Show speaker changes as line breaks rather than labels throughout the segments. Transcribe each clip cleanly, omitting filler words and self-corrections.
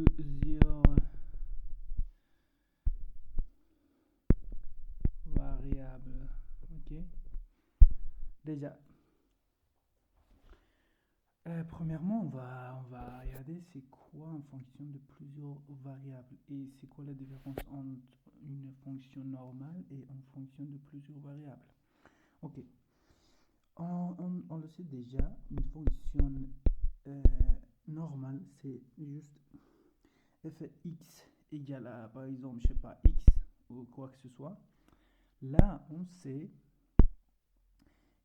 plusieurs variables. Ok. Déjà, premièrement, on va regarder c'est quoi une fonction de plusieurs variables et c'est quoi la différence entre une fonction normale et une fonction de plusieurs variables. Ok, on le sait déjà, une fonction euh, normale, c'est juste f x égale à, par exemple, je sais pas, x ou quoi que ce soit. Là, on sait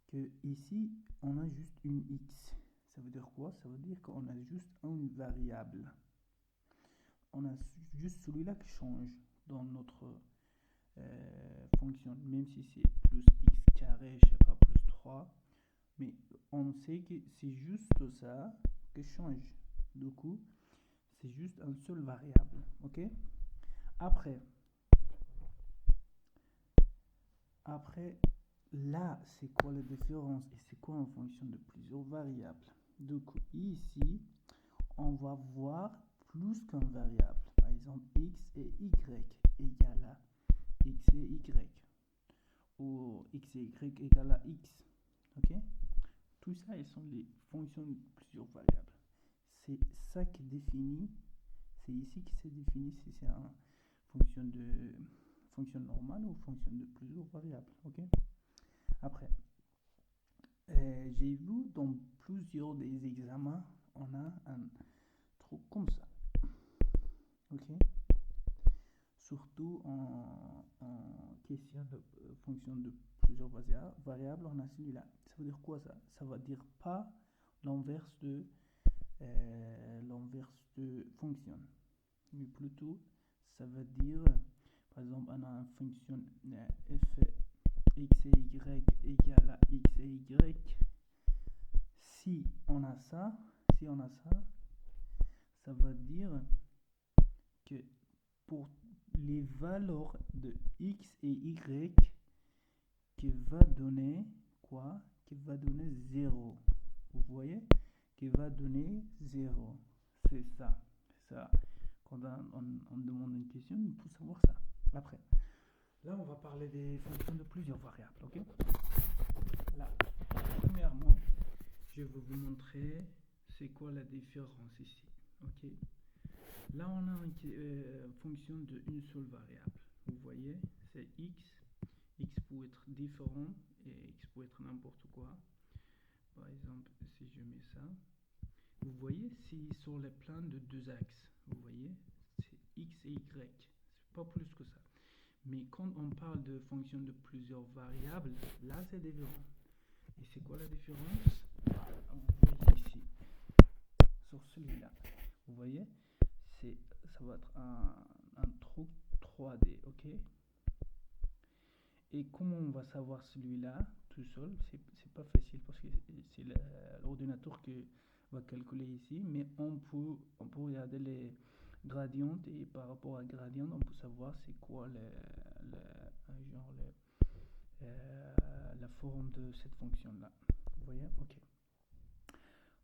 que ici, on a juste une x. Ça veut dire quoi? Ça veut dire qu'on a juste une variable. On a juste celui-là qui change dans notre fonction, même si c'est plus x carré, je sais pas, plus 3. Mais on sait que c'est juste ça qui change. Du coup, c'est juste une seule variable. Ok? Après, après, là, c'est quoi la différence et c'est quoi en fonction de plusieurs variables? Du coup, ici, on va voir plus qu'une variable. Par exemple, x et y égale à x et y. Ou x et y égale à x. Ok? Tout ça, ils sont les fonctions de plusieurs variables. C'est ça qui définit, c'est ici qui se définit si c'est une fonction normale ou fonction de plusieurs variables. Ok? Après, j'ai vu dans plusieurs des examens, on a un truc comme ça. Ok? Surtout en question de fonction de plusieurs variables, on a celui-là. Ça veut dire quoi ça? Ça veut dire pas l'inverse de fonction, mais plutôt ça veut dire, par exemple, on a une fonction f x et y égale à x et y. Si on a ça, ça veut dire que pour les valeurs de x et y qui va donner quoi? Qui va donner 0. Vous voyez? Qui va donner 0. C'est ça. Ça. Quand on demande une question, il faut savoir ça. Après, là, on va parler des fonctions de plusieurs variables. Ok? Là, premièrement, je vais vous montrer c'est quoi la différence ici. Ok? Là, on a une fonction d'une seule variable. Vous voyez, c'est x. X peut être différent et x peut être n'importe quoi. Par exemple, si je mets ça, vous voyez, c'est sur le plan de deux axes. Vous voyez, c'est x et y. C'est pas plus que ça. Mais quand on parle de fonction de plusieurs variables, là, c'est différent. Et c'est quoi la différence? Vous voyez ici, sur celui-là. Vous voyez, ça va être un truc 3D, ok? Et comment on va savoir celui-là tout seul? C'est pas facile parce que c'est l'ordinateur qui va calculer ici, mais on peut regarder les gradients et par rapport à gradient, on peut savoir c'est quoi la forme de cette fonction-là. Vous voyez? Ok.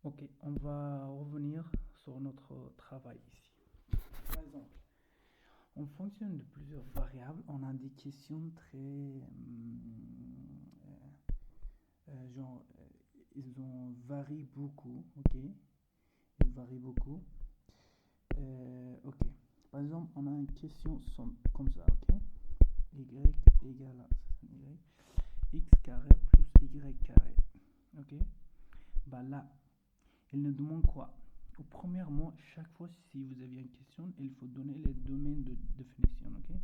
Ok, on va revenir sur notre travail ici. Par exemple, en fonction de plusieurs variables, on a des questions très genre ils ont varient beaucoup, ok? Ils varient beaucoup. Ok. Par exemple, on a une question comme ça, ok? Y égale à x carré plus y carré, ok? Bah là, il nous demande quoi? Premièrement, chaque fois si vous avez une question, il faut donner les domaines de définition, ok?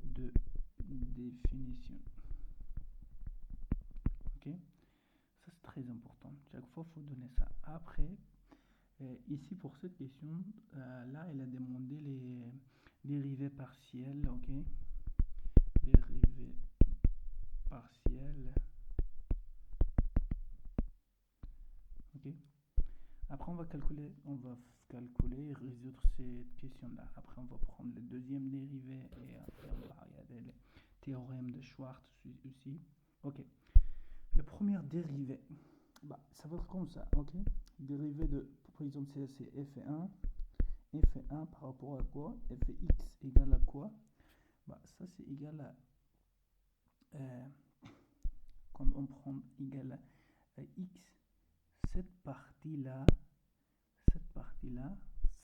De définition. Ok? Ça c'est très important. Chaque fois, il faut donner ça. Après, ici pour cette question, là, il a demandé les dérivés partiels, ok? Dérivés partiels. Ok? Après, on va calculer et résoudre cette question-là. Après, on va prendre le deuxième dérivé et après, on va regarder le théorème de Schwartz aussi. Ok. Le premier dérivé, bah, ça va être comme ça, ok? Dérivé de, par exemple, c'est f1 f1 par rapport à quoi? Fx égale à quoi? Bah, ça c'est égal à quand on prend égal à x, cette partie-là,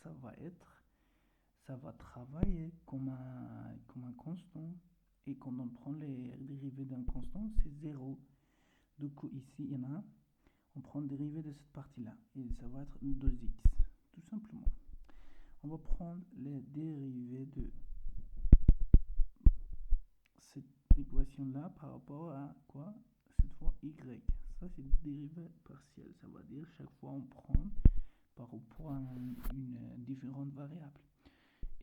ça va être, ça va travailler comme un constant. Et quand on prend les dérivés d'un constant, c'est 0. Du coup, ici, il y en a, on prend le dérivé de cette partie-là. Et ça va être 2x, tout simplement. On va prendre les dérivés de cette équation-là par rapport à quoi? Cette fois y. Ça, c'est dérivé partiel. Ça veut dire chaque fois on prend par rapport à une différente variable.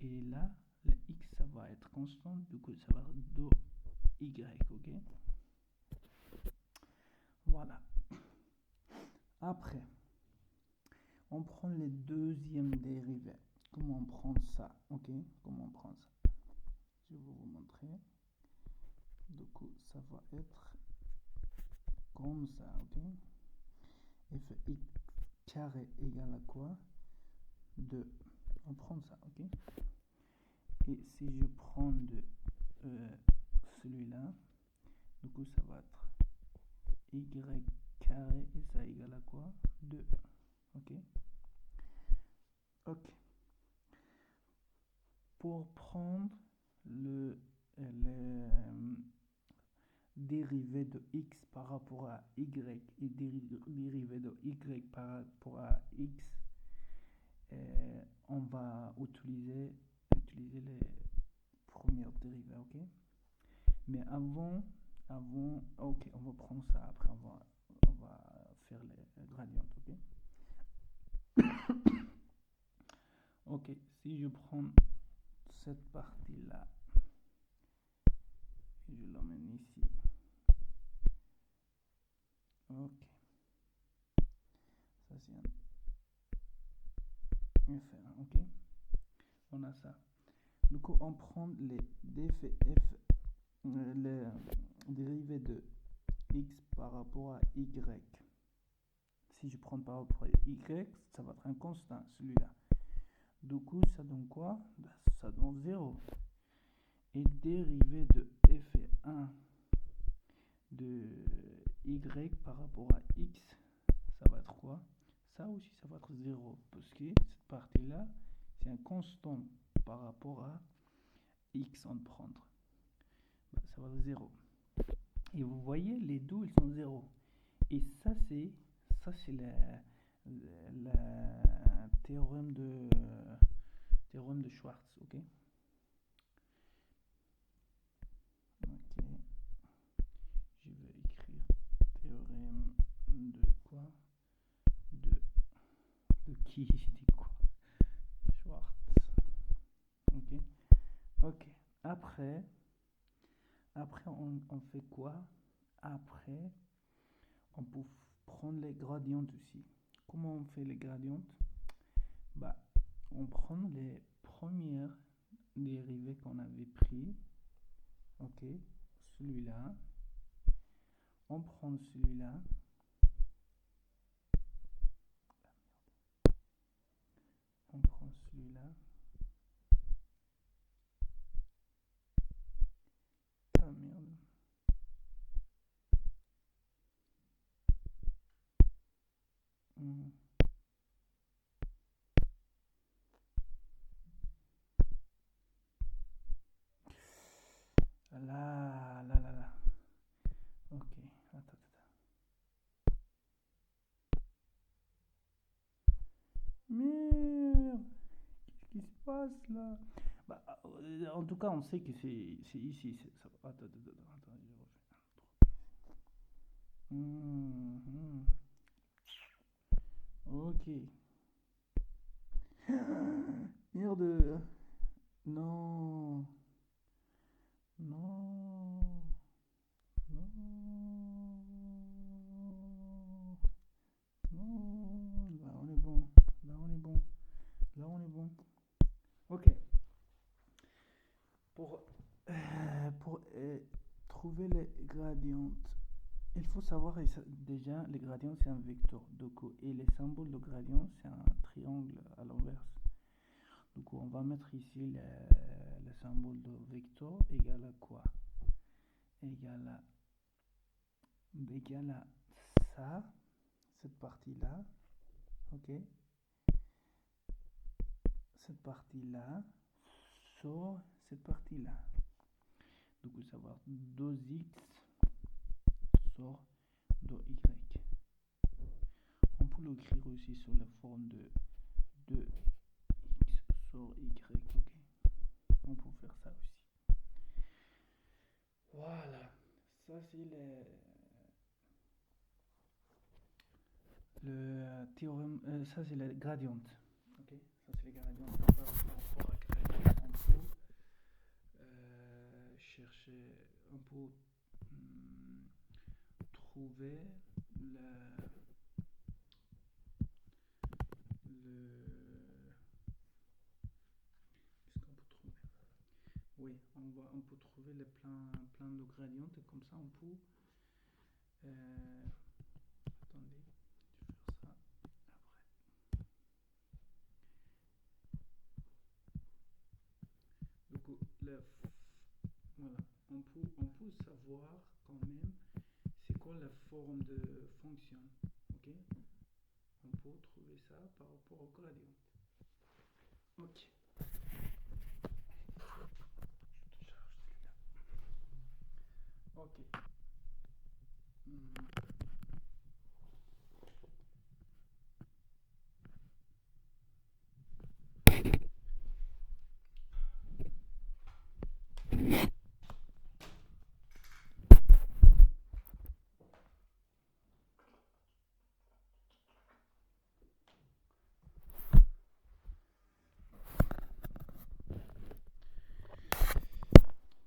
Et là, le x, ça va être constant. Du coup, ça va être 2y. Ok? Voilà. Après, on prend les deuxièmes dérivés. Comment on prend ça? Ok? Comment on prend ça? Je vais vous montrer. Du coup, ça va être comme ça, ok? Fx carré égale à quoi? 2. On prend ça, ok? Et si je prends celui-là, du coup, ça va être y carré et ça égale à quoi? 2. Ok? Ok. Pour prendre le dérivé de x par rapport à y et dérivé de y par rapport à x, on va utiliser les premières dérivées, ok? Mais ok, on va prendre ça, après on va faire les gradients, ok? Ok, si je prends cette partie-là, et je l'emmène ici, ok, ça c'est un F1, ok? On a ça. Du coup, on prend les dérivés de x par rapport à y. Si je prends par rapport à y, ça va être un constant, celui-là. Du coup, ça donne quoi? Ça donne 0. Et dérivé de f1 de y par rapport à x, ça va être quoi? Ça aussi, ça va être 0. Parce que cette partie-là, c'est un constant par rapport à x en prendre. Bah, ça va être 0. Et vous voyez, les deux, ils sont 0. Et ça, c'est le théorème de Schwartz, ok? Ok. Je vais écrire théorème de quoi? De qui? J'ai dit quoi? Schwartz. Ok. Ok. Après on fait quoi? Après, on peut prendre les gradients aussi. Comment on fait les gradients? Bah, on prend les premières dérivées qu'on avait pris. Ok. Celui-là. On prend celui-là. On prend celui-là. Ah merde. Là. Ok, attends. Merde, qu'est-ce qui se passe là? Bah, en tout cas, on sait que c'est ici. Attends, je refais. Ok. Merde. Non. Non. Non. Non. Là, on est bon. Ok. Pour trouver les gradients, il faut savoir déjà les gradients c'est un vecteur. Et les symboles de gradient c'est un triangle à l'inverse. va mettre ici le symbole de vecteur égal à quoi? Égal à ça, cette partie-là, ok? Cette partie-là sur cette partie-là. Du coup, ça va être 2x sur 2y. On peut l'écrire aussi sous la forme de 2x sur y, ok? On peut faire ça aussi. Voilà, ça c'est le théorème, ça c'est la gradiente, ok? Ça c'est les gradients par rapport à grec. On peut chercher, on peut trouver qu'est-ce qu'on peut trouver? Oui, on peut trouver les plein de gradients et comme ça on peut attendez, je vais faire ça après. Du coup, voilà, on peut savoir quand même c'est quoi la forme de fonction, ok? On peut trouver ça par rapport au gradient. Ok. Je te charge celui-là.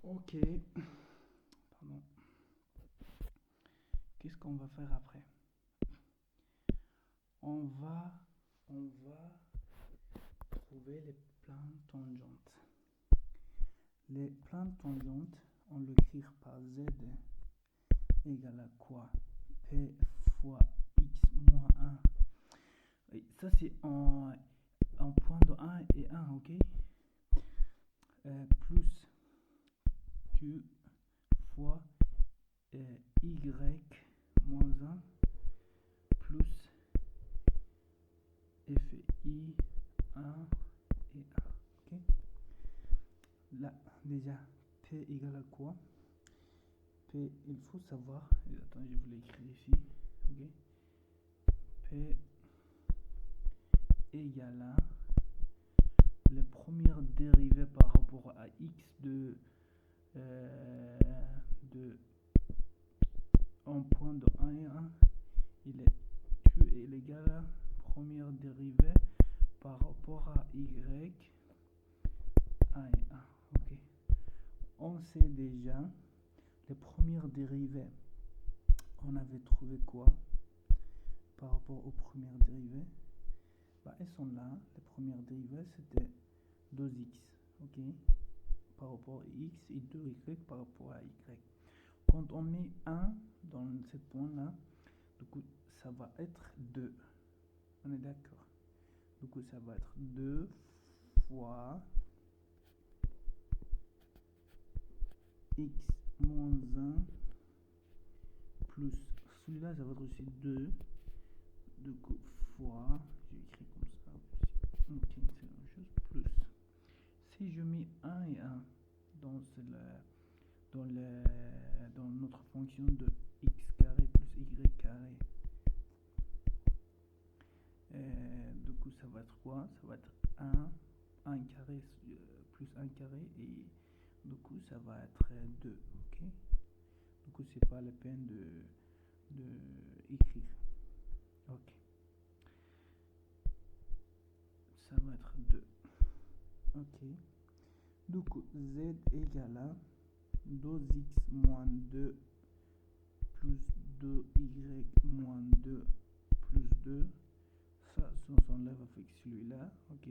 Ok. Ok. Pardon. Qu'est-ce qu'on va faire après? On va trouver les plans tangentes. Les plans tangentes, on l'écrit par z égale à quoi? P fois x moins 1. Et ça c'est en point de 1 et 1, ok? Plus q fois y moins 1 plus fi 1 et 1, ok? Là, déjà, p égale à quoi? P, il faut savoir, attends, je vous l'écris ici, ok? P égale à les premières dérivées par rapport à x de en point de 1 et 1, il est égal à première dérivée par rapport à y 1 et 1, ok? On sait déjà les premières dérivées, on avait trouvé quoi par rapport aux premières dérivées? Bah, elles sont là, les premières dérivées c'était 2x, ok, par rapport à x et 2y par rapport à y. Quand on met 1 dans ce point là, du coup ça va être 2, on est d'accord? Du coup ça va être 2 fois x moins 1 plus celui-là ça va être aussi 2, du coup fois, j'ai écrit comme ça aussi, ok c'est la même chose, plus si je mets 1 et 1 dans dans notre fonction de x carré plus y carré, du coup ça va être quoi? Ça va être 1 carré plus 1 carré et du coup ça va être 2, ok? Du coup c'est pas la peine de écrire, ok? Ça va être 2, ok? Du coup z égale à 2x moins 2 plus 2y moins 2 plus 2, ça s'enlève avec celui-là, ok?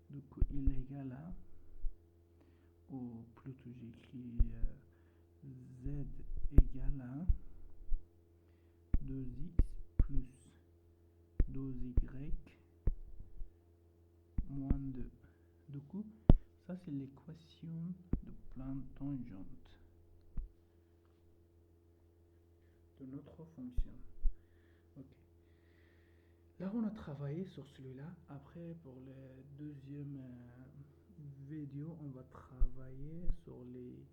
Du coup il est égal à, ou plutôt j'écris z égale à 2x plus 2y moins 2. Du coup, ça c'est l'équation de plan tangente de notre fonction. Ok. Là, on a travaillé sur celui-là. Après, pour le deuxième vidéo, on va travailler sur les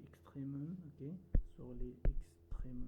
extrémums, ok, sur les extrémums.